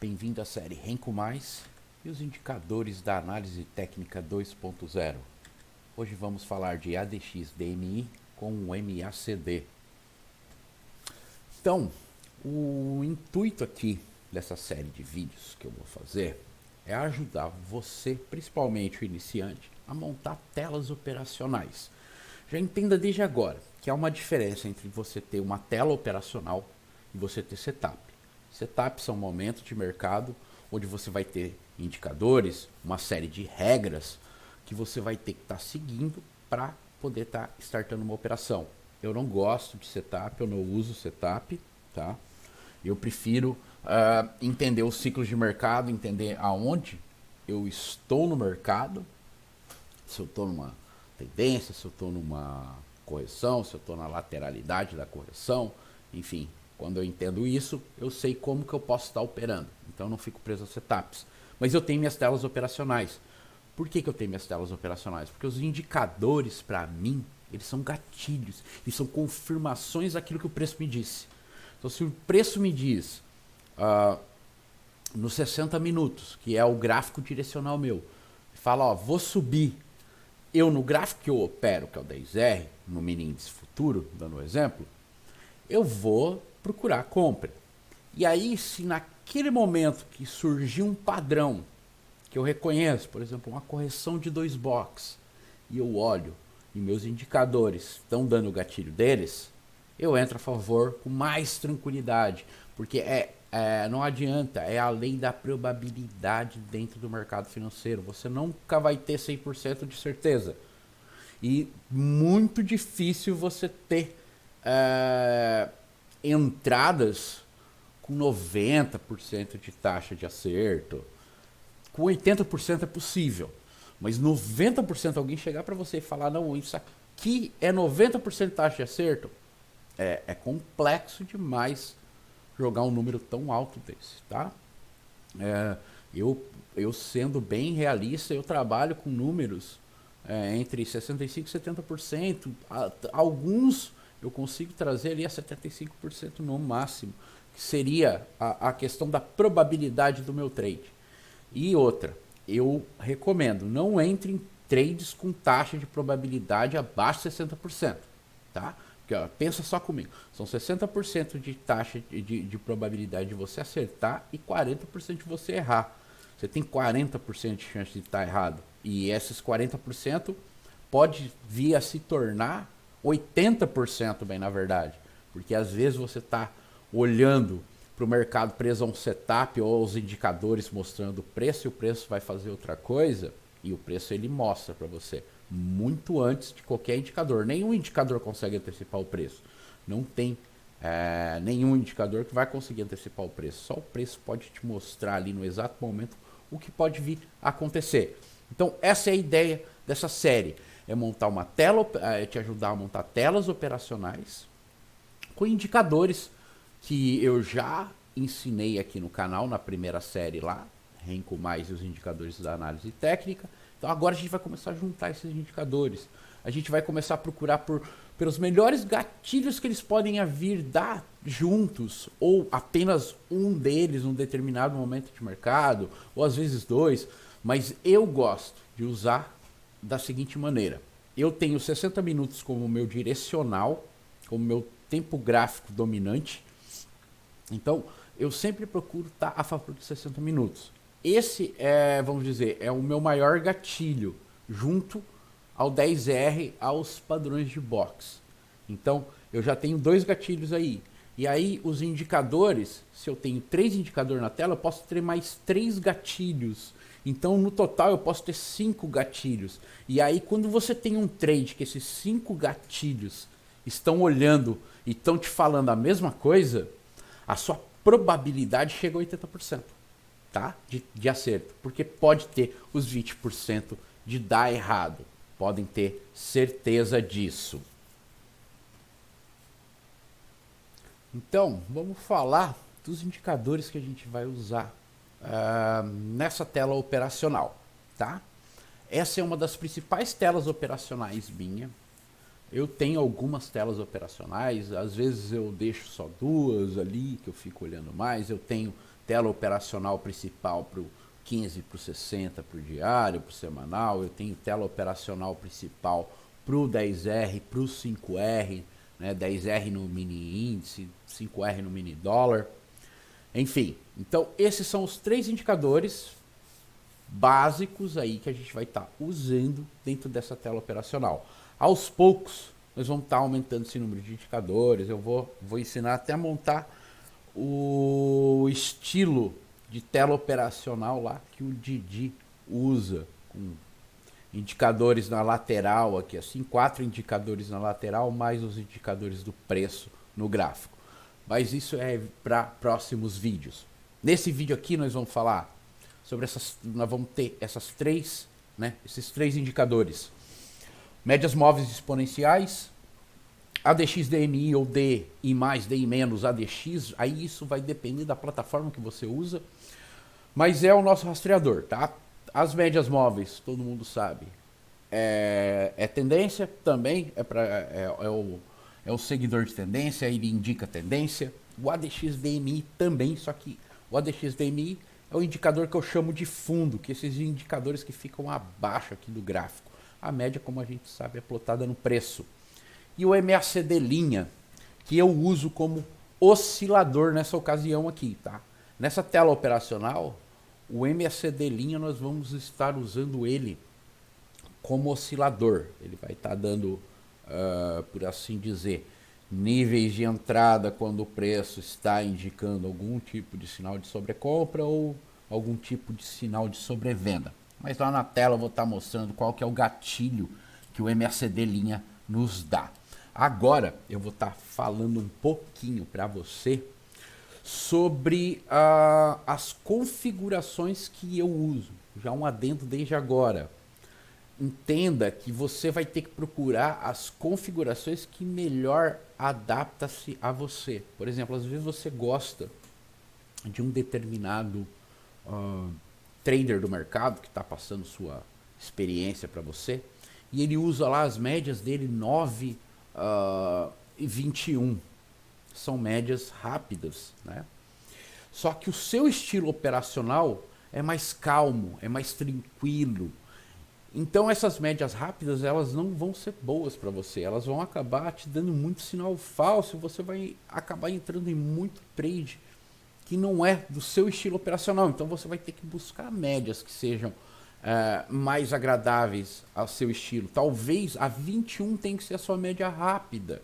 bem-vindo à série Renko Mais e os indicadores da análise técnica 2.0. Hoje vamos falar de ADX-DMI com o MACD. Então, o intuito aqui dessa série de vídeos que eu vou fazer é ajudar você, principalmente o iniciante, a montar telas operacionais. Já entenda desde agora que há uma diferença entre você ter uma tela operacional e você ter setup. Setup são momentos de mercado onde você vai ter indicadores, uma série de regras que você vai ter que estar seguindo para poder estar startando uma operação. Eu não gosto de setup, eu não uso setup, tá? Eu prefiro entender os ciclos de mercado, entender aonde eu estou no mercado, se eu estou numa tendência, se eu estou numa correção, se eu estou na lateralidade da correção, enfim. Quando eu entendo isso, eu sei como que eu posso estar operando. Então eu não fico preso a setups. Mas eu tenho minhas telas operacionais. Por que eu tenho minhas telas operacionais? Porque os indicadores, para mim, eles são gatilhos. Eles são confirmações daquilo que o preço me disse. Então se o preço me diz, nos 60 minutos, que é o gráfico direcional meu, fala, ó, vou subir. Eu no gráfico que eu opero, que é o 10R, no mini índice futuro, dando um exemplo, eu vou procurar compra. E aí, se naquele momento que surgiu um padrão que eu reconheço, por exemplo, uma correção de 2 box, e eu olho e meus indicadores estão dando o gatilho deles, eu entro a favor com mais tranquilidade, porque não adianta, é a lei da probabilidade dentro do mercado financeiro. Você nunca vai ter 100% de certeza. E muito difícil você ter entradas com 90% de taxa de acerto. Com 80% é possível. Mas 90% alguém chegar para você e falar, não, isso aqui é 90% de taxa de acerto, é complexo demais jogar um número tão alto desse, tá? Eu sendo bem realista, eu trabalho com números entre 65% e 70%. Alguns eu consigo trazer ali a 75% no máximo, que seria a questão da probabilidade do meu trade. E outra, eu recomendo, não entre em trades com taxa de probabilidade abaixo de 60%, tá? Porque, ó, pensa só comigo, são 60% de taxa de probabilidade de você acertar e 40% de você errar. Você tem 40% de chance de estar errado. E esses 40% pode vir a se tornar 80% bem na verdade. Porque às vezes você está olhando para o mercado preso a um setup ou aos indicadores mostrando o preço, e o preço vai fazer outra coisa, e o preço ele mostra para você muito antes de qualquer indicador. Nenhum indicador consegue antecipar o preço. Não tem nenhum indicador que vai conseguir antecipar o preço. Só o preço pode te mostrar ali no exato momento o que pode vir a acontecer. Então essa é a ideia dessa série. É montar uma tela, te ajudar a montar telas operacionais com indicadores que eu já ensinei aqui no canal, na primeira série lá, Renko Mais e os indicadores da análise técnica. Então agora a gente vai começar a juntar esses indicadores. A gente vai começar a procurar pelos melhores gatilhos que eles podem vir dar juntos, ou apenas um deles num determinado momento de mercado, ou às vezes dois. Mas eu gosto de usar da seguinte maneira. Eu tenho 60 minutos como meu direcional, como meu tempo gráfico dominante. Então, eu sempre procuro estar a favor de 60 minutos. Esse vamos dizer, é o meu maior gatilho, junto ao 10R, aos padrões de box. Então, eu já tenho 2 gatilhos aí. E aí, os indicadores, se eu tenho 3 indicadores na tela, eu posso ter mais 3 gatilhos. Então, no total, eu posso ter 5 gatilhos. E aí, quando você tem um trade que esses 5 gatilhos estão olhando e estão te falando a mesma coisa, a sua probabilidade chega a 80%, tá? De acerto. Porque pode ter os 20% de dar errado. Podem ter certeza disso. Então, vamos falar dos indicadores que a gente vai usar nessa tela operacional, tá? Essa é uma das principais telas operacionais minha. Eu tenho algumas telas operacionais, às vezes eu deixo só 2 ali, que eu fico olhando mais. Eu tenho tela operacional principal para o 15, para o 60, para o diário, para o semanal. Eu tenho tela operacional principal para o 10R, para o 5R, né? 10R no mini índice, 5R no mini dólar. Enfim, então esses são os 3 indicadores básicos aí que a gente vai estar usando dentro dessa tela operacional. Aos poucos, nós vamos estar aumentando esse número de indicadores. Eu vou ensinar até a montar o estilo de tela operacional lá que o Didi usa, com indicadores na lateral aqui, assim, 4 indicadores na lateral, mais os indicadores do preço no gráfico. Mas isso é para próximos vídeos. Nesse vídeo aqui nós vamos falar sobre nós vamos ter esses 3 indicadores. Médias móveis exponenciais, ADX DMI ou DI mais, DI menos, ADX, aí isso vai depender da plataforma que você usa, mas é o nosso rastreador, tá? As médias móveis, todo mundo sabe, é tendência também, é o seguidor de tendência, ele indica tendência. O ADX DMI também, só que o ADX DMI é o indicador que eu chamo de fundo, que esses indicadores que ficam abaixo aqui do gráfico. A média, como a gente sabe, é plotada no preço. E o MACD linha, que eu uso como oscilador nessa ocasião aqui, tá? Nessa tela operacional, o MACD linha nós vamos estar usando ele como oscilador. Ele vai estar dando, por assim dizer, níveis de entrada quando o preço está indicando algum tipo de sinal de sobrecompra ou algum tipo de sinal de sobrevenda. Mas lá na tela eu vou estar mostrando qual que é o gatilho que o MACD linha nos dá. Agora eu vou estar falando um pouquinho para você sobre as configurações que eu uso. Já um adendo desde agora. Entenda que você vai ter que procurar as configurações que melhor adapta-se a você. Por exemplo, às vezes você gosta de um determinado trader do mercado que está passando sua experiência para você e ele usa lá as médias dele 9 e 21. São médias rápidas, né? Só que o seu estilo operacional é mais calmo, é mais tranquilo. Então essas médias rápidas, elas não vão ser boas para você, elas vão acabar te dando muito sinal falso, você vai acabar entrando em muito trade que não é do seu estilo operacional. Então você vai ter que buscar médias que sejam mais agradáveis ao seu estilo. Talvez a 21 tem que ser a sua média rápida,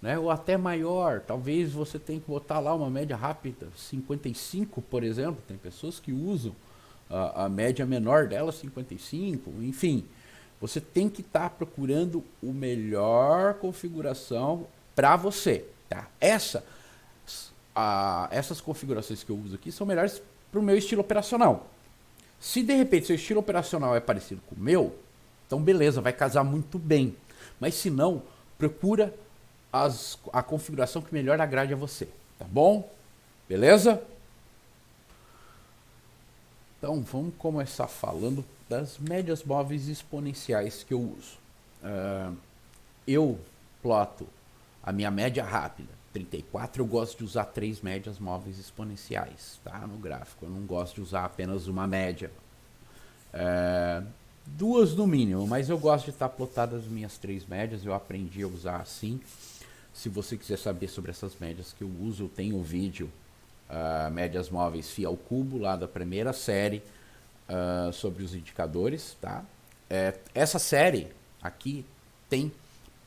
né? Ou até maior. Talvez você tenha que botar lá uma média rápida, 55, por exemplo. Tem pessoas que usam a média menor dela, 55, enfim. Você tem que estar procurando o melhor configuração para você, tá? Essas configurações que eu uso aqui são melhores para o meu estilo operacional. Se de repente seu estilo operacional é parecido com o meu, então beleza, vai casar muito bem. Mas se não, procura a configuração que melhor agrade a você, tá bom? Beleza? Então vamos começar falando das médias móveis exponenciais que eu uso. Eu ploto a minha média rápida, 34, eu gosto de usar 3 médias móveis exponenciais, tá? No gráfico, eu não gosto de usar apenas uma média. 2 no mínimo, mas eu gosto de estar plotadas as minhas 3 médias, eu aprendi a usar assim. Se você quiser saber sobre essas médias que eu uso, eu tenho um vídeo, médias móveis FI ao cubo, lá da primeira série, sobre os indicadores, tá? Essa série aqui tem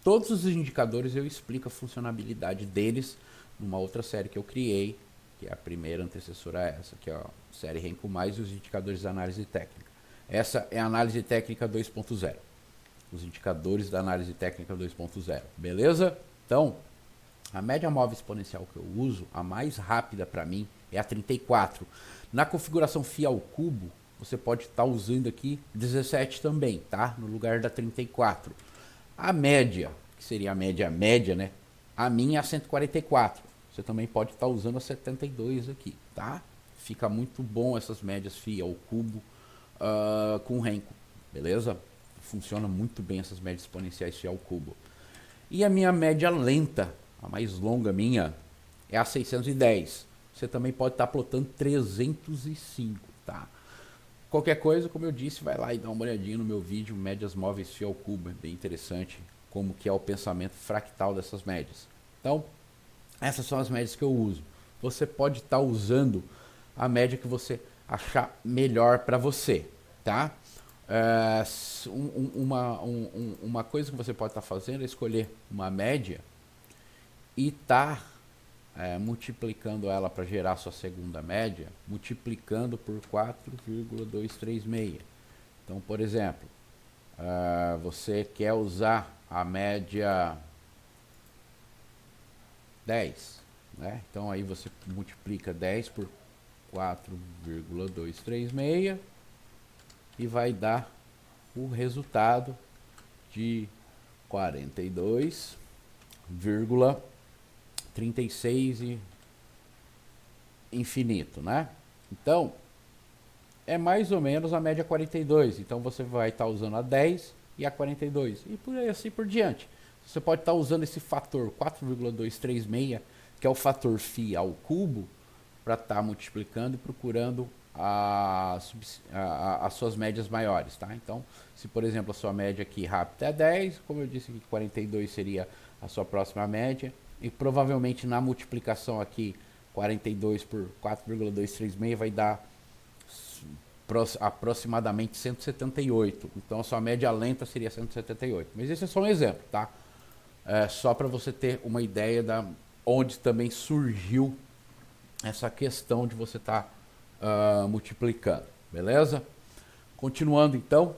todos os indicadores, eu explico a funcionalidade deles numa outra série que eu criei, que é a primeira antecessora a essa, que é a série Renko Mais e os indicadores da análise técnica. Essa é a análise técnica 2.0. Os indicadores da análise técnica 2.0. Beleza? Então, a média móvel exponencial que eu uso, a mais rápida para mim, é a 34. Na configuração FI ao cubo, você pode estar usando aqui 17 também, tá? No lugar da 34. A média, que seria a média, né? A minha é a 144. Você também pode estar usando a 72 aqui, tá? Fica muito bom essas médias FI ao cubo com Renko, beleza? Funciona muito bem essas médias exponenciais FI ao cubo. E a minha média lenta, a mais longa minha, é a 610. você também pode estar plotando 305, tá? Qualquer coisa, como eu disse, vai lá e dá uma olhadinha no meu vídeo Médias Móveis Fiel Cubo, é bem interessante como que é o pensamento fractal dessas médias. Então, essas são as médias que eu uso. Você pode estar usando a média que você achar melhor para você, tá? Uma coisa que você pode estar fazendo é escolher uma média e tá multiplicando ela para gerar sua segunda média, multiplicando por 4,236. Então, por exemplo, você quer usar a média 10, né? Então aí você multiplica 10 por 4,236 e vai dar o resultado de 42,36 e infinito, né? Então, é mais ou menos a média 42. Então você vai estar usando a 10 e a 42 e por aí assim por diante. Você pode estar usando esse fator 4,236, que é o fator φ ao cubo, para estar multiplicando e procurando as suas médias maiores, tá? Então, se por exemplo a sua média aqui rápida é 10, como eu disse aqui, 42 seria a sua próxima média, e provavelmente na multiplicação aqui 42 por 4,236 vai dar aproximadamente 178. Então a sua média lenta seria 178. Mas esse é só um exemplo, tá? Só para você ter uma ideia da onde também surgiu essa questão de você estar multiplicando, beleza? Continuando então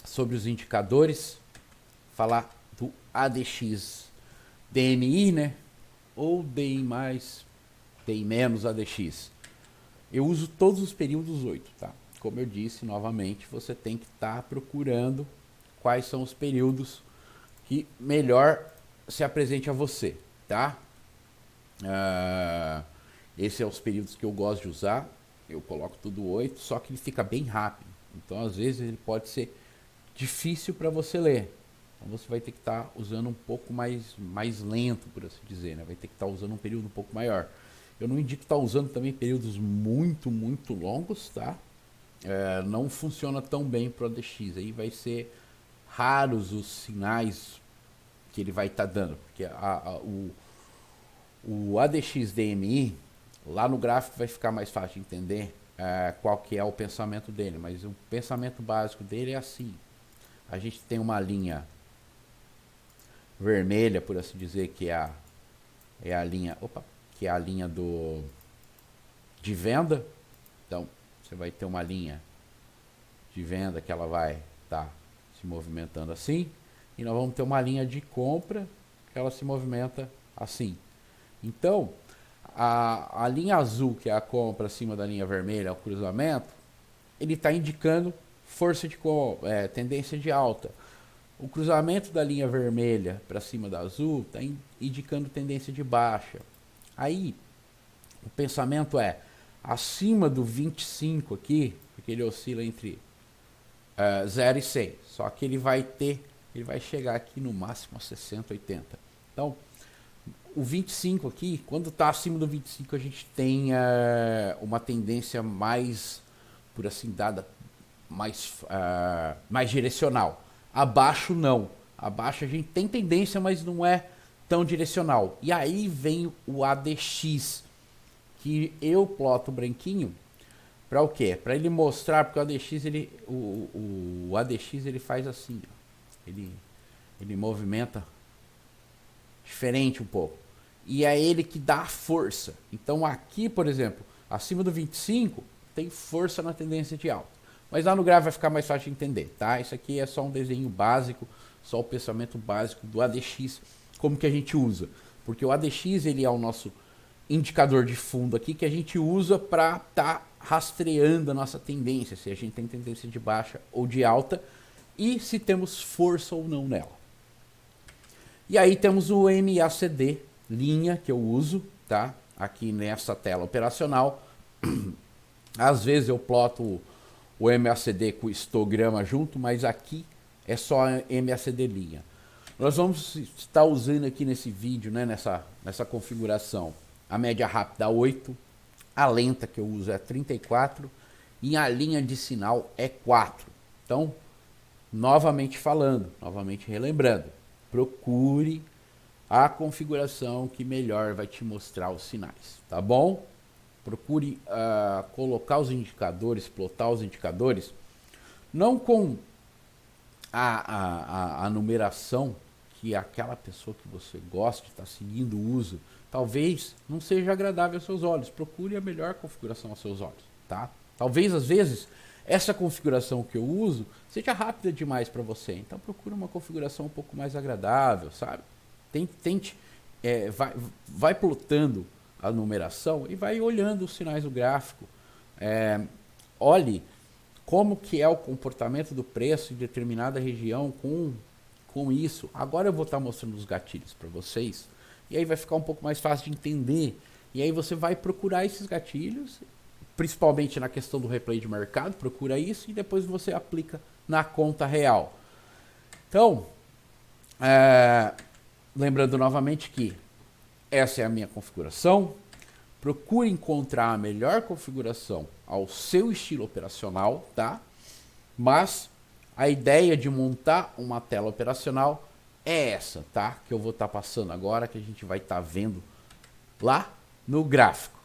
sobre os indicadores, falar do ADX DNI, né? Ou DI mais, DI menos ADX. Eu uso todos os períodos 8, tá? Como eu disse novamente, você tem que estar procurando quais são os períodos que melhor se apresente a você, tá? Esses são os períodos que eu gosto de usar. Eu coloco tudo 8, só que ele fica bem rápido. Então, às vezes, ele pode ser difícil para você ler. Então, você vai ter que estar usando um pouco mais lento, por assim dizer, né? Vai ter que estar usando um período um pouco maior. Eu não indico estar usando também períodos muito longos, tá? Não funciona tão bem para o ADX. Aí vai ser raros os sinais que ele vai estar dando, porque o ADX DMI, lá no gráfico vai ficar mais fácil de entender qual que é o pensamento dele, mas o pensamento básico dele é assim. A gente tem uma linha vermelha, por assim dizer, que é a linha, que é a linha de venda. Então, você vai ter uma linha de venda que ela vai estar se movimentando assim, e nós vamos ter uma linha de compra que ela se movimenta assim. Então, a linha azul, que é a compra acima da linha vermelha, o cruzamento, ele está indicando força de tendência de alta. O cruzamento da linha vermelha para cima da azul está indicando tendência de baixa. Aí, o pensamento é acima do 25 aqui, porque ele oscila entre 0 e 100. Só que ele vai chegar aqui no máximo a 60, 80. Então, o 25 aqui, quando está acima do 25, a gente tem uma tendência mais, por assim dada, mais direcional. Abaixo não. Abaixo a gente tem tendência, mas não é tão direcional. E aí vem o ADX, que eu ploto branquinho para o quê? Para ele mostrar, porque o ADX o ADX ele faz assim, ó. Ele movimenta diferente um pouco. E é ele que dá a força. Então aqui, por exemplo, acima do 25 tem força na tendência de alta. Mas lá no gráfico vai ficar mais fácil de entender, tá? Isso aqui é só um desenho básico, só o pensamento básico do ADX, como que a gente usa. Porque o ADX ele é o nosso indicador de fundo aqui que a gente usa para estar rastreando a nossa tendência, se a gente tem tendência de baixa ou de alta e se temos força ou não nela. E aí temos o MACD, linha que eu uso, tá? Aqui nessa tela operacional. Às vezes eu ploto o MACD com o histograma junto, mas aqui é só MACD linha. Nós vamos estar usando aqui nesse vídeo, né, nessa configuração, a média rápida 8, a lenta que eu uso é 34 e a linha de sinal é 4. Então, novamente falando, novamente relembrando, procure a configuração que melhor vai te mostrar os sinais, tá bom? Procure colocar os indicadores, plotar os indicadores, não com a numeração que aquela pessoa que você gosta de estar seguindo usa, talvez não seja agradável aos seus olhos. Procure a melhor configuração aos seus olhos, tá? Talvez, às vezes, essa configuração que eu uso seja rápida demais para você. Então, procure uma configuração um pouco mais agradável, sabe? Tente vai plotando a numeração e vai olhando os sinais do gráfico. Olhe como que é o comportamento do preço em determinada região com isso. Agora eu vou estar mostrando os gatilhos para vocês, e aí vai ficar um pouco mais fácil de entender. E aí você vai procurar esses gatilhos, principalmente na questão do replay de mercado, procura isso e depois você aplica na conta real. Então, lembrando novamente que essa é a minha configuração. Procure encontrar a melhor configuração ao seu estilo operacional, tá? Mas a ideia de montar uma tela operacional é essa, tá? Que eu vou estar passando agora, que a gente vai estar vendo lá no gráfico.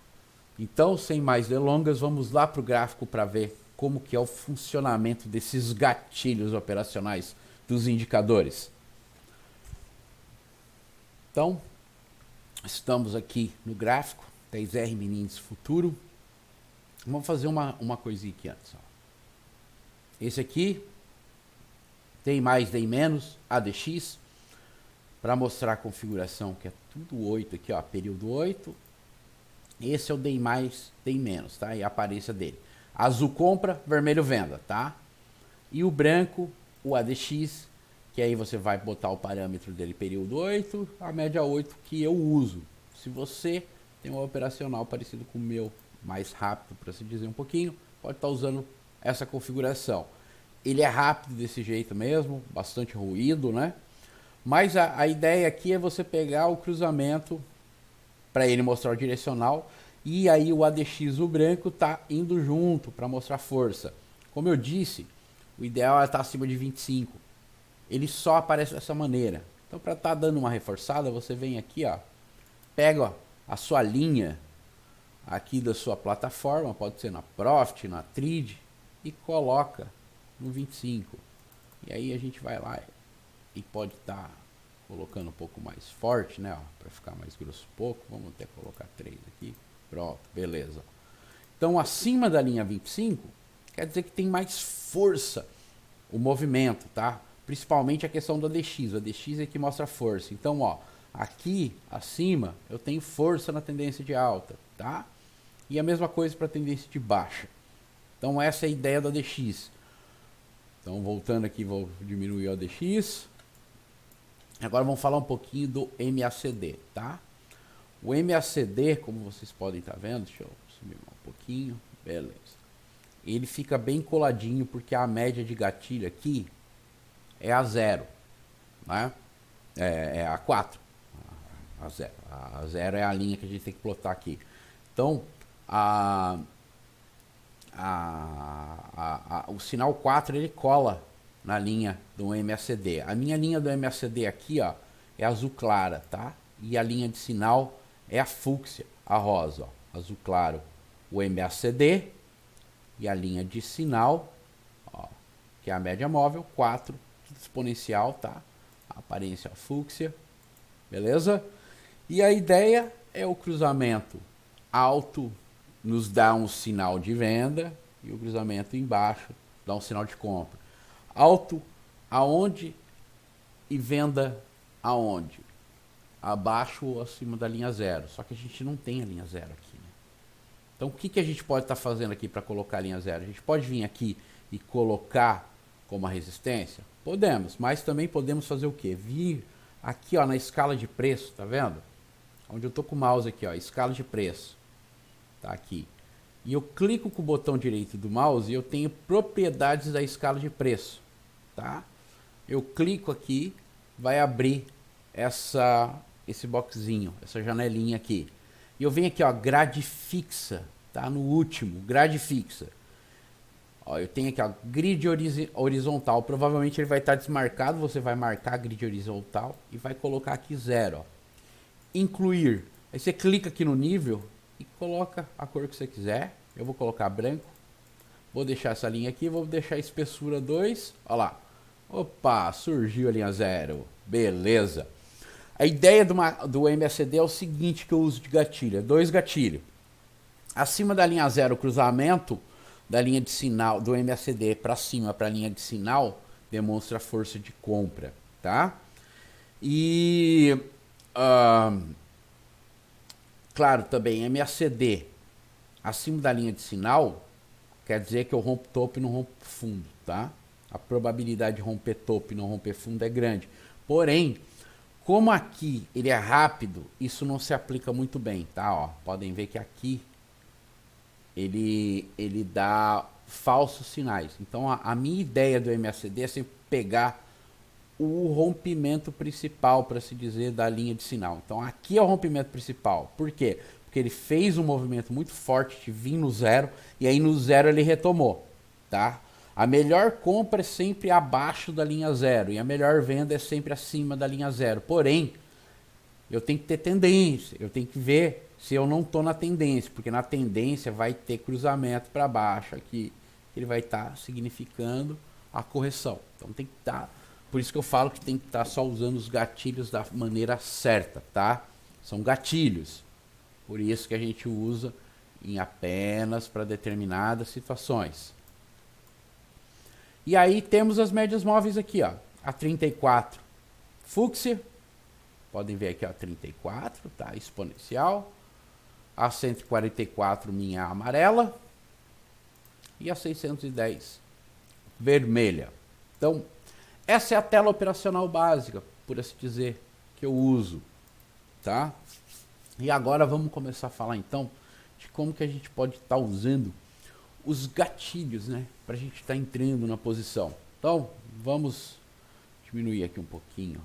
Então, sem mais delongas, vamos lá para o gráfico para ver como que é o funcionamento desses gatilhos operacionais dos indicadores. Então, estamos aqui no gráfico 10R mini índice futuro. Vamos fazer uma coisinha aqui antes. Ó. Esse aqui, tem mais, tem menos, ADX, para mostrar a configuração, que é tudo 8 aqui, ó, período 8. Esse é o DEI mais, DEI menos, tá? E a aparência dele. Azul compra, vermelho venda, tá? E o branco, o ADX, que aí você vai botar o parâmetro dele período 8, a média 8 que eu uso. Se você tem um operacional parecido com o meu, mais rápido, para se dizer um pouquinho, pode estar usando essa configuração. Ele é rápido desse jeito mesmo, bastante ruído, né? Mas a ideia aqui é você pegar o cruzamento para ele mostrar o direcional, e aí o ADX, o branco, tá indo junto para mostrar força. Como eu disse, o ideal é estar acima de 25. Ele só aparece dessa maneira. Então, para estar dando uma reforçada, você vem aqui, ó, pega ó, a sua linha aqui da sua plataforma, pode ser na Profit, na Trade, e coloca no 25. E aí a gente vai lá e pode estar colocando um pouco mais forte, né, para ficar mais grosso um pouco. Vamos até colocar 3 aqui. Pronto, beleza. Então, acima da linha 25, quer dizer que tem mais força o movimento, tá? Principalmente a questão do ADX. O ADX é que mostra força. Então, ó, aqui acima eu tenho força na tendência de alta, tá? E a mesma coisa para a tendência de baixa. Então, essa é a ideia do ADX. Então, voltando aqui, vou diminuir o ADX. Agora vamos falar um pouquinho do MACD, tá? O MACD, como vocês podem estar vendo, deixa eu subir um pouquinho, beleza. Ele fica bem coladinho porque a média de gatilho aqui é a 0, né? É a 4. A 0. A 0 é a linha que a gente tem que plotar aqui. Então, o sinal 4 ele cola na linha do MACD. A minha linha do MACD aqui, ó, é azul clara, tá? E a linha de sinal é a fúcsia, a rosa, ó, azul claro. O MACD e a linha de sinal, ó, que é a média móvel, 4, exponencial, tá? A aparência fúcsia, beleza? E a ideia é o cruzamento alto nos dá um sinal de venda e o cruzamento embaixo dá um sinal de compra. Alto aonde e venda aonde? Abaixo ou acima da linha 0. Só que a gente não tem a linha 0 aqui, né? Então o que a gente pode estar fazendo aqui para colocar a linha 0? A gente pode vir aqui e colocar como a resistência? Podemos, mas também podemos fazer o quê? Vir aqui ó, na escala de preço, tá vendo? Onde eu tô com o mouse aqui, ó, escala de preço. Tá aqui. E eu clico com o botão direito do mouse e eu tenho propriedades da escala de preço, tá? Eu clico aqui, vai abrir esse boxinho, essa janelinha aqui. e eu venho aqui, ó, grade fixa, tá? No último, grade fixa. Ó, eu tenho aqui, ó, grid horizontal. Provavelmente ele vai estar desmarcado. Você vai marcar a grid horizontal e vai colocar aqui 0. Ó. Incluir. Aí você clica aqui no nível e coloca a cor que você quiser. Eu vou colocar branco. Vou deixar essa linha aqui. Vou deixar a espessura 2. Olha lá. Opa, surgiu a linha 0. Beleza. A ideia do MACD é o seguinte que eu uso de gatilho. É 2 gatilhos. Acima da linha 0, cruzamento da linha de sinal do MACD para cima para a linha de sinal demonstra força de compra, tá? E claro, também MACD acima da linha de sinal quer dizer que eu rompo topo e não rompo fundo, tá? A probabilidade de romper topo e não romper fundo é grande. Porém, como aqui ele é rápido, isso não se aplica muito bem, tá? Ó, podem ver que aqui ele dá falsos sinais. Então a minha ideia do MACD é sempre pegar o rompimento principal, para se dizer, da linha de sinal. Então aqui é o rompimento principal. Por quê? Porque ele fez um movimento muito forte de vir no 0 e aí no 0 ele retomou, tá? A melhor compra é sempre abaixo da linha 0 e a melhor venda é sempre acima da linha 0. Porém, eu tenho que ter tendência, eu tenho que ver se eu não estou na tendência, porque na tendência vai ter cruzamento para baixo aqui, ele vai estar significando a correção. Então tem que estar, por isso que eu falo que tem que estar só usando os gatilhos da maneira certa, tá? São gatilhos, por isso que a gente usa em apenas para determinadas situações. E aí temos as médias móveis aqui, ó, a 34 fúcsia, podem ver aqui, ó, 34, tá? Exponencial. A 144 minha amarela. E a 610 vermelha. Então, essa é a tela operacional básica, por assim dizer, que eu uso, tá? E agora vamos começar a falar, então, de como que a gente pode estar usando os gatilhos, né? Para a gente estar entrando na posição. Então, vamos diminuir aqui um pouquinho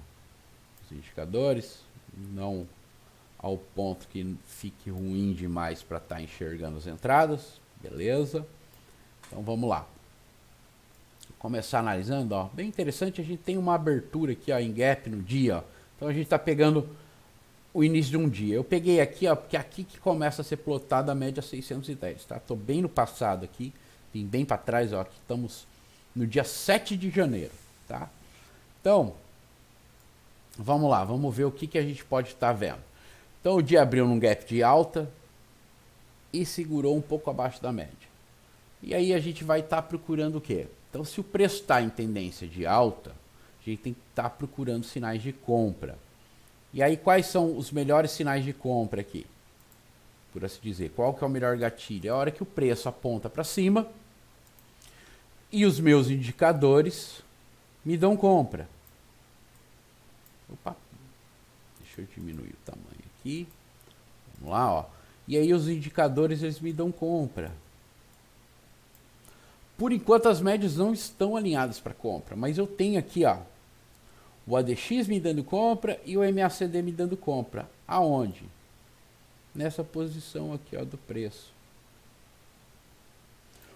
os indicadores, não ao ponto que fique ruim demais para estar enxergando as entradas, beleza? Então vamos lá. Vou começar analisando, ó, bem interessante, a gente tem uma abertura aqui, ó, em gap no dia, ó. Então a gente está pegando o início de um dia. Eu peguei aqui, ó, porque é aqui que começa a ser plotada a média 610, tá? Tô bem no passado aqui, vim bem para trás, ó, aqui estamos no dia 7 de janeiro, tá? Então, vamos lá, vamos ver o que a gente pode estar vendo. Então o dia abriu num gap de alta e segurou um pouco abaixo da média. E aí a gente vai estar procurando o quê? Então se o preço está em tendência de alta, a gente tem que estar procurando sinais de compra. E aí quais são os melhores sinais de compra aqui? Por assim dizer, qual que é o melhor gatilho? É a hora que o preço aponta para cima e os meus indicadores me dão compra. Opa, deixa eu diminuir o tamanho aqui. Vamos lá, ó. E aí os indicadores eles me dão compra. Por enquanto as médias não estão alinhadas para compra, mas eu tenho aqui, ó, o ADX me dando compra e o MACD me dando compra. Aonde? Nessa posição aqui, ó, do preço.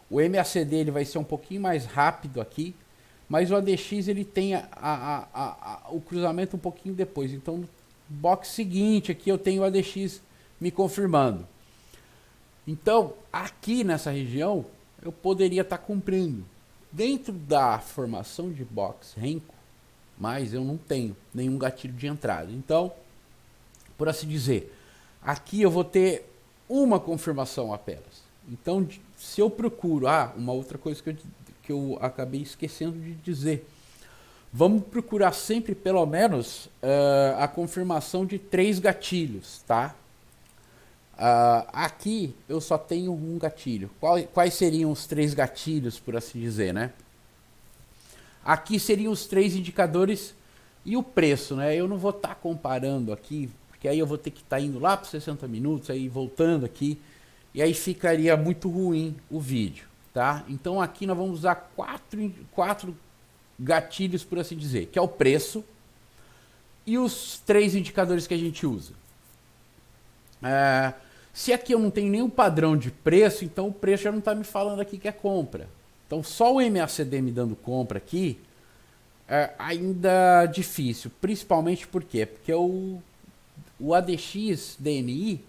O MACD ele vai ser um pouquinho mais rápido aqui, mas o ADX ele tem o cruzamento um pouquinho depois. Então, no box seguinte aqui eu tenho o ADX me confirmando. Então, aqui nessa região, eu poderia estar comprando. Dentro da formação de box Renko, mas eu não tenho nenhum gatilho de entrada. Então, por assim dizer, aqui eu vou ter uma confirmação apenas. Então, se eu procuro... uma outra coisa que eu acabei esquecendo de dizer. Vamos procurar sempre, pelo menos, a confirmação de 3 gatilhos, tá? Aqui eu só tenho um gatilho. Quais seriam os 3 gatilhos, por assim dizer, né? Aqui seriam os 3 indicadores e o preço, né? Eu não vou estar comparando aqui, porque aí eu vou ter que estar indo lá para 60 minutos, aí voltando aqui, e aí ficaria muito ruim o vídeo, tá? Então aqui nós vamos usar 4 gatilhos, por assim dizer, que é o preço e os 3 indicadores que a gente usa. Se aqui eu não tenho nenhum padrão de preço, então o preço já não está me falando aqui que é compra. Então só o MACD me dando compra aqui é ainda difícil. Principalmente por quê? Porque o ADX DNI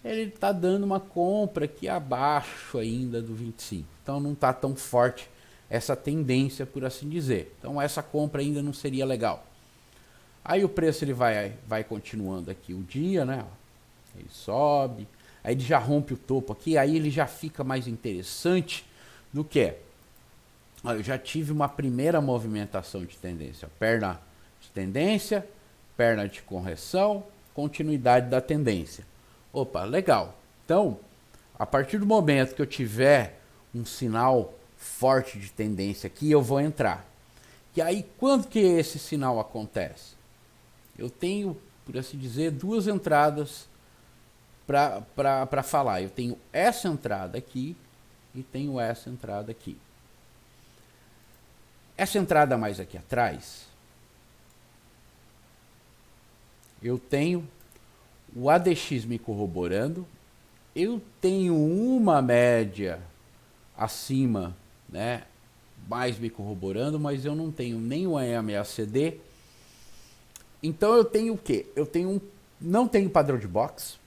ele está dando uma compra aqui abaixo ainda do 25. Então não está tão forte essa tendência, por assim dizer. Então essa compra ainda não seria legal. Aí o preço ele vai continuando aqui o dia, né? Ele sobe, aí ele já rompe o topo aqui, aí ele já fica mais interessante do que eu já tive uma primeira movimentação de tendência, perna de tendência, perna de correção, continuidade da tendência. Opa, legal. Então, a partir do momento que eu tiver um sinal forte de tendência aqui, eu vou entrar. E aí, quando que esse sinal acontece? Eu tenho, por assim dizer, duas entradas para falar. Eu tenho essa entrada aqui e tenho essa entrada aqui. Essa entrada mais aqui atrás, eu tenho o ADX me corroborando, eu tenho uma média acima, né, mais me corroborando, mas eu não tenho nem o MACD. Então eu tenho o quê? Não tenho padrão de box,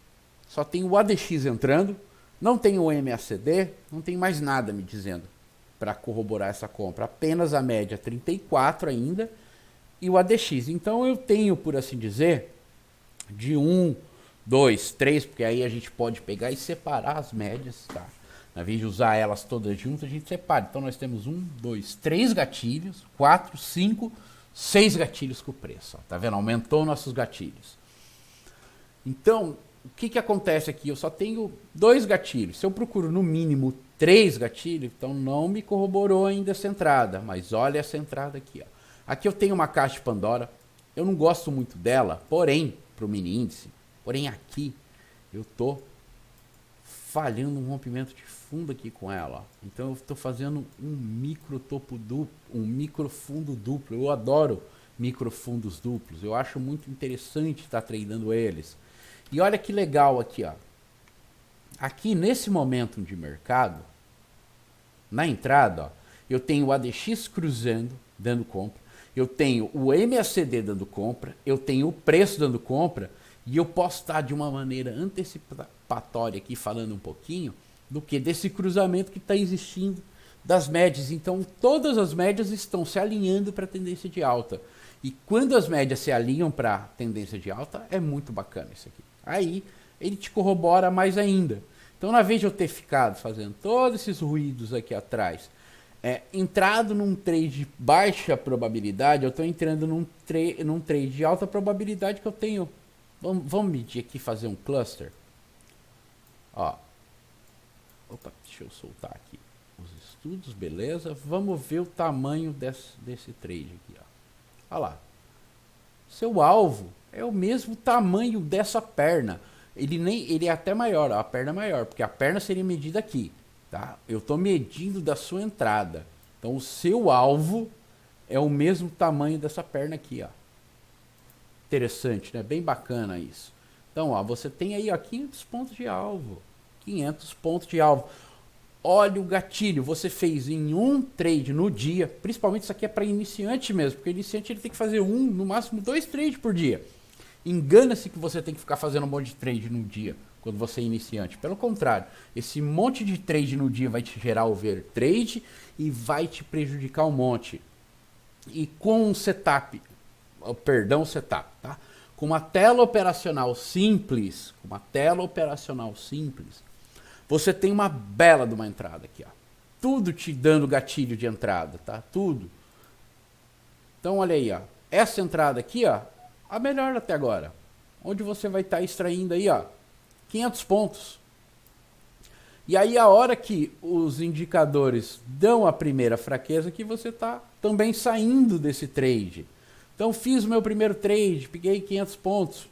só tenho o ADX entrando, não tenho o MACD, não tem mais nada me dizendo para corroborar essa compra, apenas a média 34 ainda e o ADX. Então eu tenho, por assim dizer, de 1, 2, 3, porque aí a gente pode pegar e separar as médias, tá? Na vez de usar elas todas juntas, a gente separa. Então nós temos 1, 2, 3 gatilhos, 4, 5, 6 gatilhos com o preço. Ó. Tá vendo? Aumentou nossos gatilhos. Então, o que acontece aqui? Eu só tenho 2 gatilhos. Se eu procuro no mínimo 3 gatilhos, então não me corroborou ainda essa entrada. Mas olha essa entrada aqui. Ó. Aqui eu tenho uma caixa de Pandora. Eu não gosto muito dela, porém, para o mini índice. Porém, aqui eu estou falhando um rompimento de fundo aqui com ela. Ó. Então eu estou fazendo um micro topo duplo, um micro fundo duplo. Eu adoro micro fundos duplos. Eu acho muito interessante estar tradando eles. E olha que legal aqui, ó. Aqui nesse momento de mercado, na entrada, ó, eu tenho o ADX cruzando, dando compra. Eu tenho o MACD dando compra. Eu tenho o preço dando compra. E eu posso estar de uma maneira antecipatória aqui falando um pouquinho do que desse cruzamento que está existindo das médias. Então todas as médias estão se alinhando para a tendência de alta. E quando as médias se alinham para a tendência de alta, é muito bacana isso aqui. Aí ele te corrobora mais ainda. Então na vez de eu ter ficado fazendo todos esses ruídos aqui atrás, entrado num trade de baixa probabilidade, eu estou entrando num trade de alta probabilidade que eu tenho. Vamos medir aqui, fazer um cluster. Ó. Opa, deixa eu soltar aqui os estudos, beleza. Vamos ver o tamanho desse trade aqui. Ó. Olha lá. Seu alvo é o mesmo tamanho dessa perna. Ele é até maior, ó, a perna é maior, porque a perna seria medida aqui. Tá? Eu estou medindo da sua entrada. Então o seu alvo é o mesmo tamanho dessa perna aqui, ó. Interessante, né? Bem bacana isso. Então, ó, você tem aí ó, 500 pontos de alvo. 500 pontos de alvo. Olha o gatilho. Você fez em um trade no dia. Principalmente isso aqui é para iniciante mesmo. Porque o iniciante ele tem que fazer no máximo 2 trades por dia. Engana-se que você tem que ficar fazendo um monte de trade no dia. Quando você é iniciante. Pelo contrário. Esse monte de trade no dia vai te gerar overtrade. E vai te prejudicar um monte. E com um setup... Perdão, setup, tá? Com uma tela operacional simples, você tem uma bela de uma entrada aqui, ó. Tudo te dando gatilho de entrada, tá? Tudo. Então, olha aí, ó. Essa entrada aqui, ó, a melhor até agora. Onde você vai estar extraindo aí, ó, 500 pontos. E aí, a hora que os indicadores dão a primeira fraqueza, que você tá também saindo desse trade. Então fiz o meu primeiro trade, peguei 500 pontos.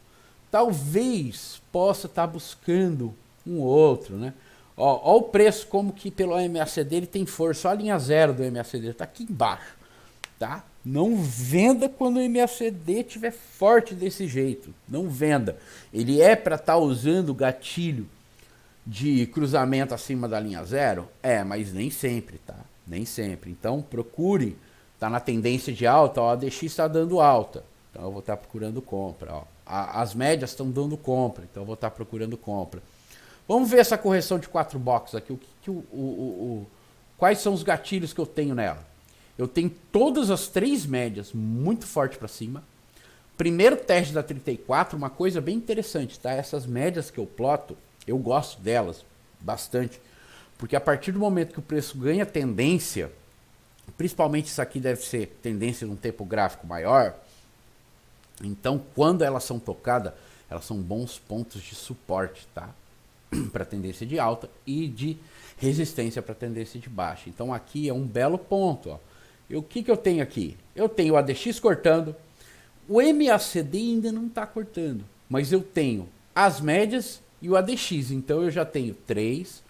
Talvez possa estar buscando um outro, né? Ó o preço como que pelo MACD ele tem força. Olha a linha zero do MACD, está aqui embaixo, tá? Não venda quando o MACD estiver forte desse jeito. Não venda. Ele é para estar usando o gatilho de cruzamento acima da linha zero? Mas nem sempre, tá? Nem sempre. Então procure, tá na tendência de alta, ó, a DX está dando alta, então eu vou estar procurando compra, ó. As médias estão dando compra, então eu vou estar procurando compra. Vamos ver essa correção de 4 boxes aqui, quais são os gatilhos que eu tenho nela. Eu tenho todas as 3 médias muito forte para cima. Primeiro teste da 34, uma coisa bem interessante, tá? Essas médias que eu ploto, eu gosto delas bastante, porque a partir do momento que o preço ganha tendência, principalmente isso aqui deve ser tendência num tempo gráfico maior, então quando elas são tocadas, elas são bons pontos de suporte, tá? Para tendência de alta e de resistência para tendência de baixa. Então aqui é um belo ponto, ó. O que eu tenho aqui? Eu tenho o ADX cortando, o MACD ainda não está cortando, mas eu tenho as médias e o ADX, então eu já tenho 3,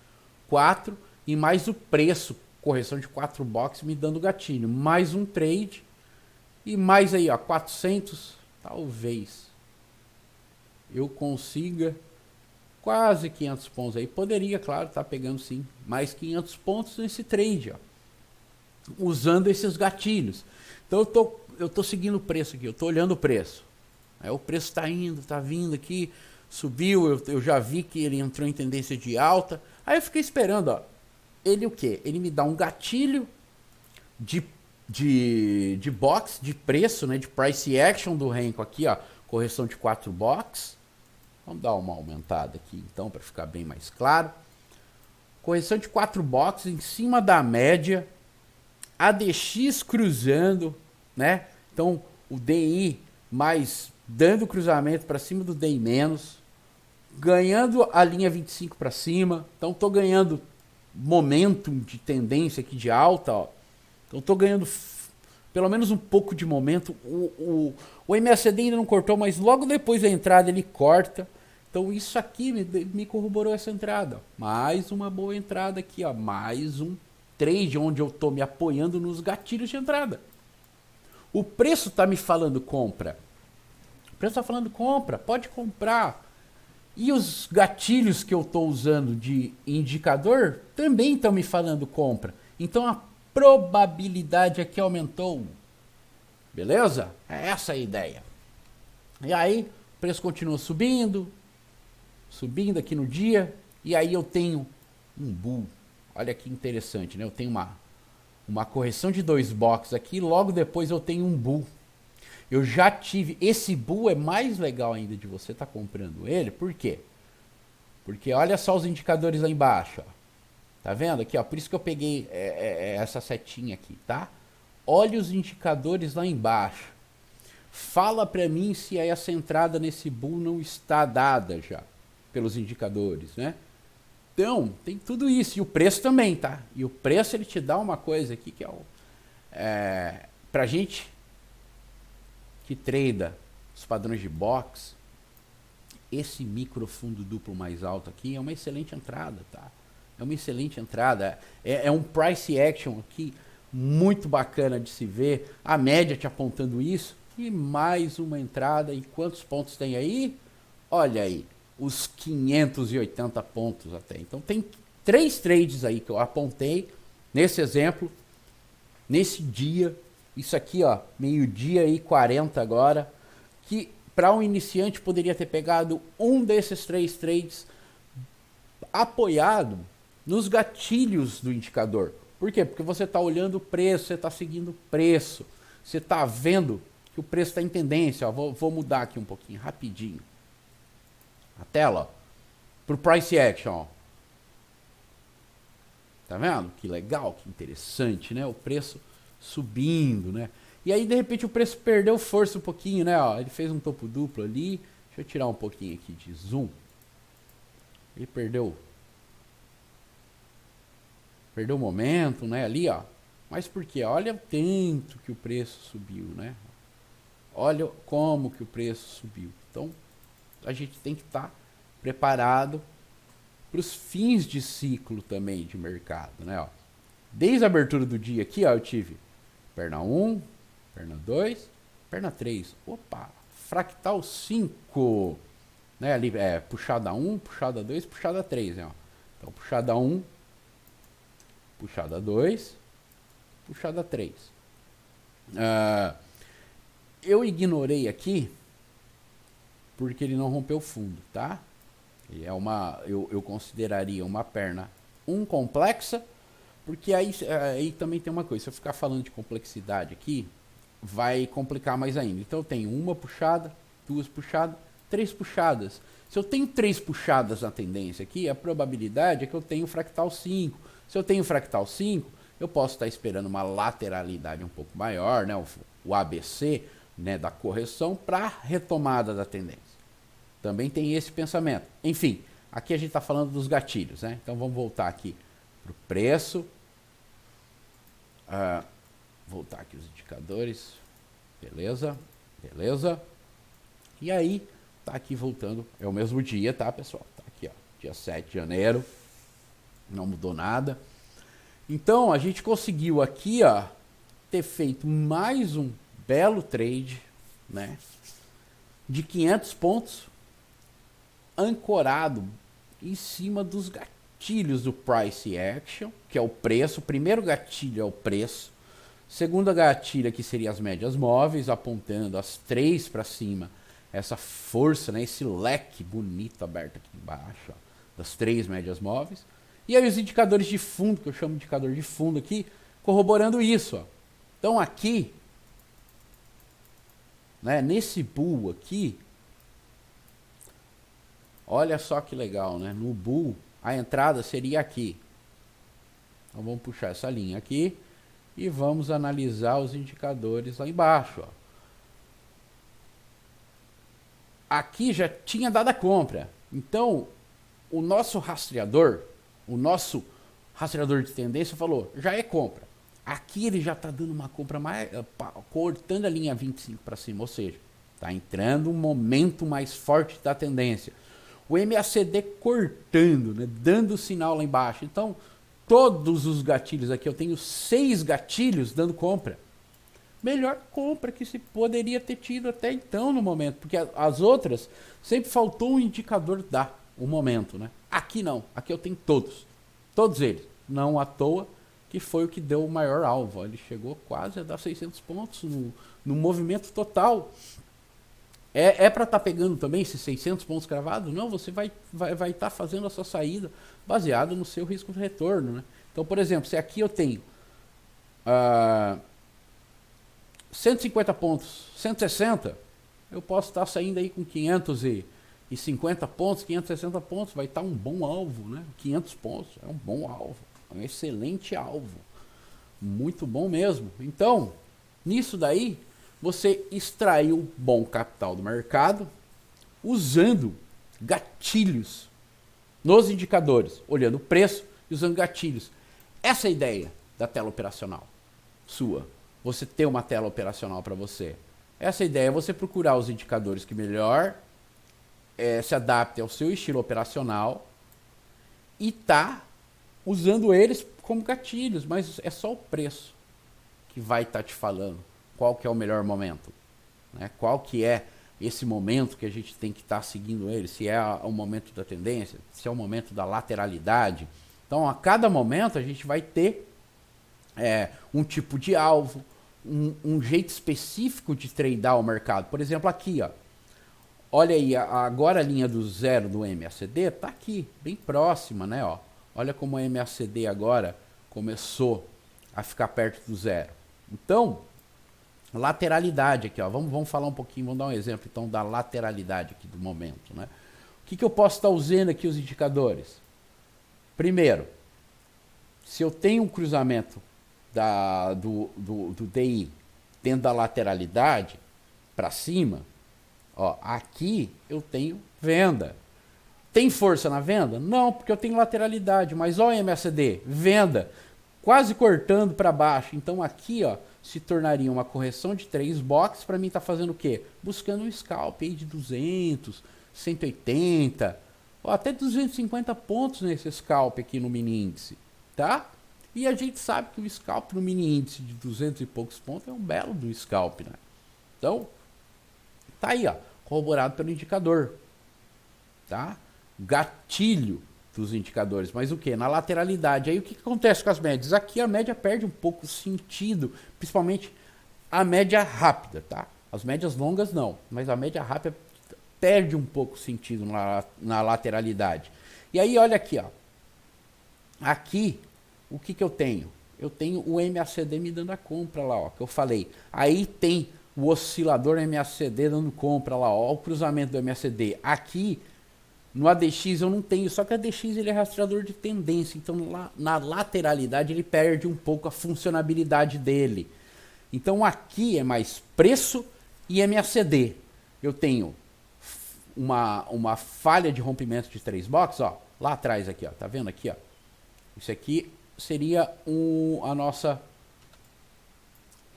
4 e mais o preço, correção de 4 boxes me dando gatilho, mais um trade e mais aí, ó, 400, talvez eu consiga quase 500 pontos aí, poderia, claro, tá pegando sim, mais 500 pontos nesse trade, ó, usando esses gatilhos. Então eu tô seguindo o preço aqui, eu tô olhando o preço. O preço está indo, tá vindo aqui, subiu, eu já vi que ele entrou em tendência de alta. Aí eu fiquei esperando, ó. Ele o quê? Ele me dá um gatilho de box, de preço, né? De price action do Renko aqui, ó. Correção de 4 box. Vamos dar uma aumentada aqui então, para ficar bem mais claro. Correção de 4 box em cima da média. ADX cruzando, né? Então o DI mais dando cruzamento para cima do DI menos, ganhando a linha 25 para cima. Então tô ganhando momentum de tendência aqui de alta, ó. Então tô ganhando pelo menos um pouco de momento. O MACD ainda não cortou, mas logo depois da entrada ele corta. Então isso aqui me corroborou essa entrada, ó. Mais uma boa entrada aqui, ó. Mais um trade onde eu tô me apoiando nos gatilhos de entrada. O preço tá me falando compra. O preço tá falando compra, pode comprar. E os gatilhos que eu tô usando de indicador também estão me falando compra. Então a probabilidade aqui aumentou. Beleza? É essa a ideia. E aí, o preço continua subindo aqui no dia, e aí eu tenho um bull. Olha que interessante, né? Eu tenho uma correção de 2 boxes aqui, logo depois eu tenho um bull. Eu já tive, esse bull é mais legal ainda de você estar comprando ele, por quê? Porque olha só os indicadores lá embaixo, ó. Tá vendo aqui, ó? Por isso que eu peguei essa setinha aqui, tá? Olha os indicadores lá embaixo. Fala pra mim se essa entrada nesse bull não está dada já, pelos indicadores, né? Então, tem tudo isso. E o preço também, tá? E o preço, ele te dá uma coisa aqui que pra gente que trada os padrões de box, esse micro fundo duplo mais alto aqui é uma excelente entrada, tá? É uma excelente entrada. É um price action aqui muito bacana de se ver. A média te apontando isso. E mais uma entrada. E quantos pontos tem aí? Olha aí. Os 580 pontos até. Então tem 3 trades aí que eu apontei nesse exemplo, nesse dia. Isso aqui, ó, meio-dia e 40 agora, que para um iniciante poderia ter pegado um desses 3 trades apoiado nos gatilhos do indicador. Por quê? Porque você está olhando o preço, você está seguindo o preço, você está vendo que o preço está em tendência. Ó, vou mudar aqui um pouquinho, rapidinho. A tela, para o price action, ó. Tá vendo? Que legal, que interessante, né? O preço subindo, né? E aí, de repente, o preço perdeu força um pouquinho, né? Ó, ele fez um topo duplo ali. Deixa eu tirar um pouquinho aqui de zoom. Ele perdeu o momento, né? Ali, ó. Mas por quê? Olha o tanto que o preço subiu, né? Olha como que o preço subiu. Então, a gente tem que estar preparado para os fins de ciclo também de mercado, né? Ó, desde a abertura do dia aqui, ó, eu tive perna 1, perna 2, perna 3. Opa, fractal 5, né? Ali puxada 1, puxada 2, puxada 3, né? Ó. Então, puxada 1, puxada 2, puxada 3. Eu ignorei aqui porque ele não rompeu fundo, tá? E é eu consideraria uma perna 1 complexa, porque aí também tem uma coisa, se eu ficar falando de complexidade aqui, vai complicar mais ainda. Então eu tenho uma puxada, 2 puxadas, 3 puxadas. Se eu tenho 3 puxadas na tendência aqui, a probabilidade é que eu tenho fractal 5. Se eu tenho fractal 5, eu posso estar esperando uma lateralidade um pouco maior, né, o ABC, né, da correção para retomada da tendência. Também tem esse pensamento. Enfim, aqui a gente está falando dos gatilhos, né? Então vamos voltar aqui para o preço. Voltar aqui os indicadores. Beleza, beleza. E aí, tá aqui voltando. É o mesmo dia, tá, pessoal? Tá aqui, ó, dia 7 de janeiro. Não mudou nada. Então, a gente conseguiu aqui, ó, ter feito mais um belo trade, né? De 500 pontos, ancorado em cima dos gatilhos do price action, que é o preço. O primeiro gatilho é o preço. Segunda gatilho aqui seria as médias móveis, apontando as 3 para cima. Essa força, né, esse leque bonito aberto aqui embaixo, ó, das 3 médias móveis. E aí os indicadores de fundo, que eu chamo de indicador de fundo aqui, corroborando isso. Ó. Então aqui, né, nesse bull aqui, olha só que legal, né? No bull, a entrada seria aqui. Então vamos puxar essa linha aqui e vamos analisar os indicadores lá embaixo. Ó. Aqui já tinha dado a compra. Então, o nosso rastreador de tendência falou, já é compra. Aqui ele já está dando uma compra mais, cortando a linha 25 para cima, ou seja, está entrando um momento mais forte da tendência. O MACD cortando, né, dando sinal lá embaixo. Então, todos os gatilhos aqui, eu tenho 6 gatilhos dando compra. Melhor compra que se poderia ter tido até então no momento, porque as outras sempre faltou um indicador dar o momento, né? Aqui não, aqui eu tenho todos eles, não à toa que foi o que deu o maior alvo. Ele chegou quase a dar 600 pontos no movimento total. É para estar pegando também esses 600 pontos cravados? Não, você vai estar fazendo a sua saída baseado no seu risco de retorno, né? Então, por exemplo, se aqui eu tenho 150 pontos, 160, eu posso estar saindo aí com 550 pontos, 560 pontos, vai estar um bom alvo, né? 500 pontos é um bom alvo, é um excelente alvo, muito bom mesmo. Então, nisso daí, você extraiu bom capital do mercado usando gatilhos nos indicadores, olhando o preço e usando gatilhos. Essa é a ideia da tela operacional sua. Você ter uma tela operacional para você. Essa ideia é você procurar os indicadores que melhor se adaptem ao seu estilo operacional e tá usando eles como gatilhos, mas é só o preço que vai estar te falando qual que é o melhor momento, né? Qual que é esse momento que a gente tem que estar seguindo ele, se é o momento da tendência, se é o momento da lateralidade. Então, a cada momento a gente vai ter um tipo de alvo, um jeito específico de tradear o mercado. Por exemplo, aqui, ó, olha aí, agora a linha do zero do MACD está aqui, bem próxima, né? Ó. Olha como o MACD agora começou a ficar perto do zero. Então, lateralidade aqui, ó, vamos falar um pouquinho, vamos dar um exemplo então da lateralidade aqui do momento, né? O que eu posso estar usando aqui os indicadores? Primeiro, se eu tenho um cruzamento do DI dentro da lateralidade para cima, ó, aqui eu tenho venda. Tem força na venda? Não, porque eu tenho lateralidade, mas ó o MACD, venda, quase cortando para baixo. Então aqui, ó, se tornaria uma correção de 3 boxes. Para mim tá fazendo o quê? Buscando um scalp aí de 200, 180, ou até 250 pontos nesse scalp aqui no mini índice, tá? E a gente sabe que o scalp no mini índice de 200 e poucos pontos é um belo do scalp, né? Então, tá aí, ó, corroborado pelo indicador, tá? Gatilho dos indicadores, mas o que? Na lateralidade. Aí o que acontece com as médias? Aqui a média perde um pouco o sentido, principalmente a média rápida, tá? As médias longas não, mas a média rápida perde um pouco o sentido na lateralidade. E aí olha aqui, ó. Aqui, o que eu tenho? Eu tenho o MACD me dando a compra lá, ó, que eu falei. Aí tem o oscilador MACD dando compra lá, ó, o cruzamento do MACD. Aqui, no ADX eu não tenho, só que o ADX ele é rastreador de tendência, então lá, na lateralidade ele perde um pouco a funcionabilidade dele. Então aqui é mais preço e MACD. Eu tenho uma falha de rompimento de 3 boxes, ó, lá atrás aqui, ó, tá vendo aqui, ó? Isso aqui seria a nossa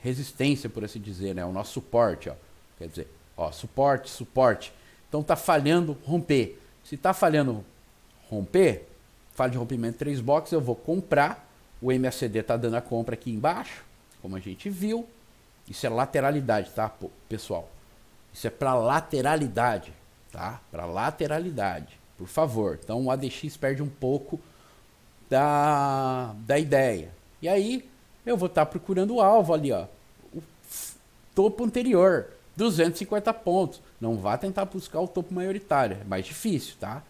resistência, por assim dizer, né? O nosso suporte, ó. Quer dizer, ó, suporte. Então tá falhando romper. Se tá falhando romper, falha de rompimento de 3 boxes, eu vou comprar. O MACD tá dando a compra aqui embaixo, como a gente viu. Isso é lateralidade, tá, pessoal? Isso é para lateralidade, tá? Para lateralidade, por favor. Então o ADX perde um pouco da ideia. E aí eu vou estar procurando o alvo ali, ó, o topo anterior, 250 pontos. Não vá tentar buscar o topo maioritário, é mais difícil, tá?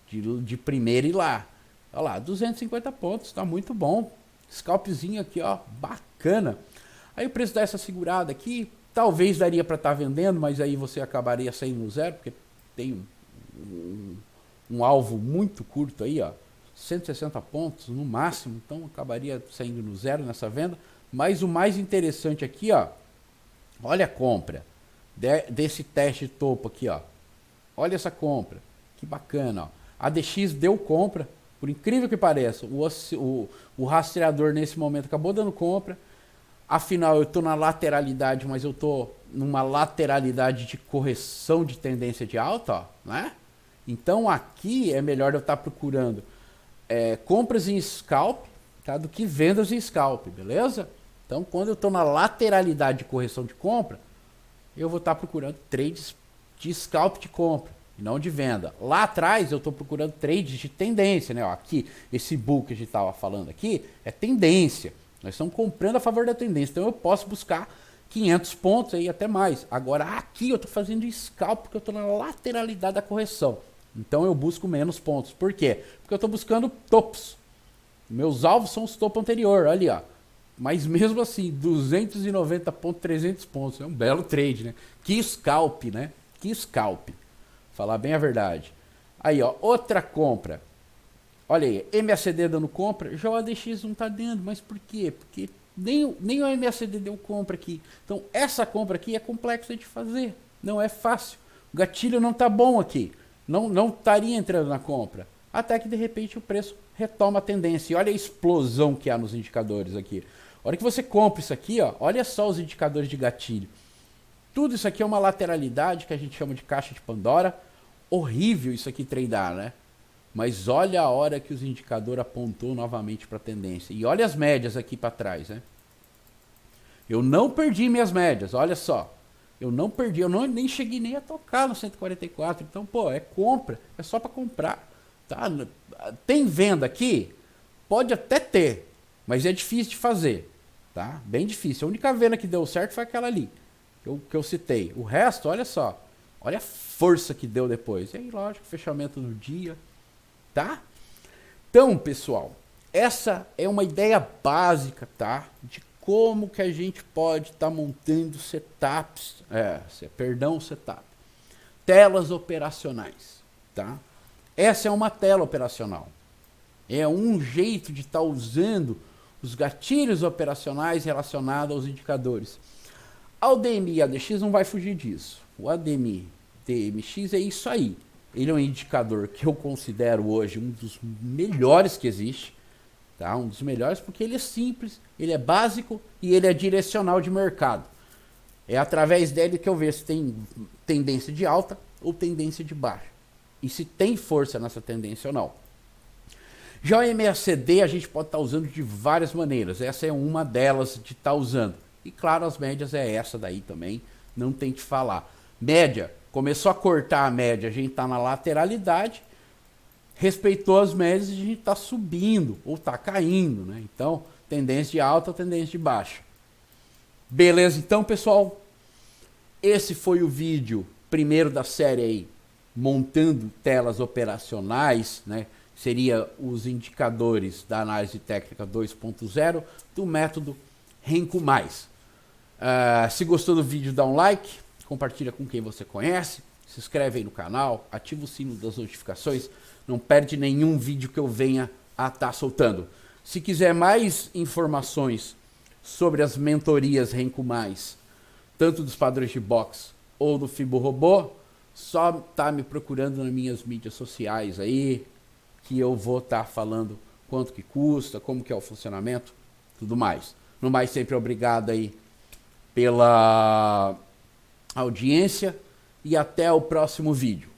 De primeiro ir lá. Olha lá, 250 pontos, tá muito bom. Scalpzinho aqui, ó, bacana. Aí o preço dá essa segurada aqui, talvez daria para estar vendendo, mas aí você acabaria saindo no zero, porque tem um alvo muito curto aí, ó, 160 pontos no máximo, então acabaria saindo no zero nessa venda. Mas o mais interessante aqui, ó, olha a compra desse teste de topo aqui, ó. Olha essa compra, que bacana, ó. A ADX deu compra, por incrível que pareça, o rastreador nesse momento acabou dando compra. Afinal, eu estou na lateralidade, mas eu estou numa lateralidade de correção de tendência de alta, ó, né? Então aqui é melhor eu estar procurando compras em scalp, tá, do que vendas em scalp, beleza? Então quando eu estou na lateralidade de correção de compra, eu vou estar procurando trades de scalp de compra, e não de venda. Lá atrás eu estou procurando trades de tendência, né? Ó, aqui, esse bull que a gente estava falando aqui é tendência. Nós estamos comprando a favor da tendência, então eu posso buscar 500 pontos aí até mais. Agora aqui eu estou fazendo scalp porque eu estou na lateralidade da correção. Então eu busco menos pontos. Por quê? Porque eu estou buscando topos. Meus alvos são os topos anteriores, ali, ó. Mas mesmo assim, 290 pontos, 300 pontos. É um belo trade, né? Que scalp, né? Que scalp. Falar bem a verdade. Aí, ó, outra compra. Olha aí, MACD dando compra, já o ADX não está dando. Mas por quê? Porque nem o MACD deu compra aqui. Então essa compra aqui é complexa de fazer. Não é fácil. O gatilho não está bom aqui. Não estaria entrando na compra. Até que de repente o preço retoma a tendência. E olha a explosão que há nos indicadores aqui. A hora que você compra isso aqui, ó, olha só os indicadores de gatilho. Tudo isso aqui é uma lateralidade que a gente chama de caixa de Pandora. Horrível isso aqui tradar, né? Mas olha a hora que os indicadores apontou novamente para a tendência. E olha as médias aqui para trás, né? Eu não perdi minhas médias, olha só. Eu não perdi, nem cheguei nem a tocar no 144. Então, pô, é compra, é só para comprar. Tá? Tem venda aqui? Pode até ter, mas é difícil de fazer. Tá? Bem difícil. A única venda que deu certo foi aquela ali, que eu citei. O resto, olha só. Olha a força que deu depois. E aí, lógico, fechamento no dia. Tá? Então, pessoal, essa é uma ideia básica, tá? De como que a gente pode estar montando setups, setup, telas operacionais, tá? Essa é uma tela operacional. É um jeito de estar usando os gatilhos operacionais relacionados aos indicadores. O DMI e ADX não vai fugir disso. O ADMI, DMX é isso aí. Ele é um indicador que eu considero hoje um dos melhores que existe. Tá? Um dos melhores porque ele é simples, ele é básico e ele é direcional de mercado. É através dele que eu vejo se tem tendência de alta ou tendência de baixa. E se tem força nessa tendência ou não. Já o MACD a gente pode estar usando de várias maneiras. Essa é uma delas de estar usando. E claro, as médias é essa daí também. Não tem que falar. Média. Começou a cortar a média, a gente está na lateralidade. respeitou as médias e a gente está subindo ou está caindo, né? Então, tendência de alta, tendência de baixa. Beleza, então, pessoal, esse foi o vídeo primeiro da série aí, montando telas operacionais, né? Seria os indicadores da análise técnica 2.0 do método Renko+. Se gostou do vídeo, dá um like, compartilha com quem você conhece, se inscreve aí no canal, ativa o sino das notificações, não perde nenhum vídeo que eu venha a estar soltando. Se quiser mais informações sobre as mentorias Renko+, tanto dos padrões de box ou do FiboRobô, só tá me procurando nas minhas mídias sociais aí, que eu vou estar falando quanto que custa, como que é o funcionamento, tudo mais. No mais, sempre obrigado aí pela audiência e até o próximo vídeo.